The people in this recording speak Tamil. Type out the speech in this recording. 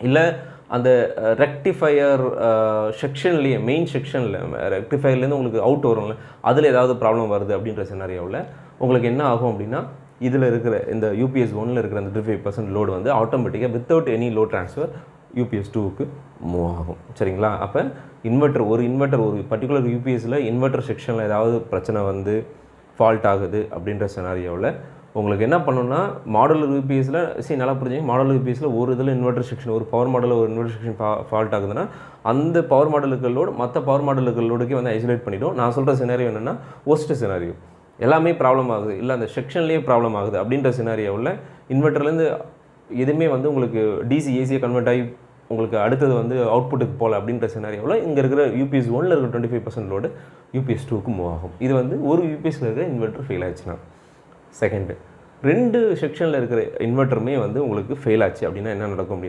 இல்லை அந்த ரெக்டிஃபையர் செக்ஷன்லேயே மெயின் செக்ஷனில் ரெக்டிஃபையர்லேருந்து உங்களுக்கு அவுட் வரும்ல, அதில் ஏதாவது ப்ராப்ளம் வருது அப்படின்ற சினாரியோவில் உங்களுக்கு என்ன ஆகும் அப்படின்னா, இதில் இருக்கிற இந்த UPS 1ல் இருக்கிற அந்த 35% லோடு வந்து ஆட்டோமேட்டிக்காக without any load transfer UPS 2க்கு மூவ் ஆகும். சரிங்களா? அப்போ இன்வெர்ட்டர் ஒரு பர்டிகுலர் UPSயில் இன்வெர்ட்டர் செக்ஷனில் ஏதாவது பிரச்சனை வந்து ஃபால்ட் ஆகுது அப்படின்ற சினாரியோவில் உங்களுக்கு என்ன பண்ணணும்னா, மாடுலர் UPSயில் நல்லா புரிஞ்சுங்க, மாடுலர் UPSயில் ஒரு இதில் இன்வெர்ட்டர் செக்ஷன், ஒரு பவர் மாடலில் ஒரு இன்வெர்ட்டர் செக்ஷன் ஃபால்ட் ஆகுதுன்னா அந்த பவர் மாடலுக்கு லோடு மற்ற பவர் மாடலுக்கு லோடுக்கே வந்து ஐசோலேட் பண்ணிவிடும். நான் சொல்கிற சினாரியோ என்னென்னா ஒஸ்ட் சினாரியோ, எல்லாமே ப்ராப்ளம் ஆகுது, இல்லை அந்த செக்ஷன்லேயே ப்ராப்ளம் ஆகுது அப்படின்ற சினாரியோவில் இன்வெர்ட்டர்லேருந்து எதுவுமே வந்து உங்களுக்கு DC AC கன்வெர்ட் ஆகி உங்களுக்கு அடுத்தது வந்து அவுட்புட்டுக்கு போகல அப்படின்ற சினாரியோவில் இங்கே இருக்கிற UPS 1ல் இருக்கிற 25% லோடு UPS 2க்கு மூவ் ஆகும். இது வந்து ஒரு UPSயில் இருக்கிற இன்வெர்ட்டர் ஃபெயில் ஆச்சுன்னா. செகண்டு, 2 செக்ஷனில் இருக்கிற இன்வெர்ட்டருமே வந்து உங்களுக்கு ஃபெயில் ஆச்சு அப்படின்னா என்ன நடக்கும் அப்படின்னா,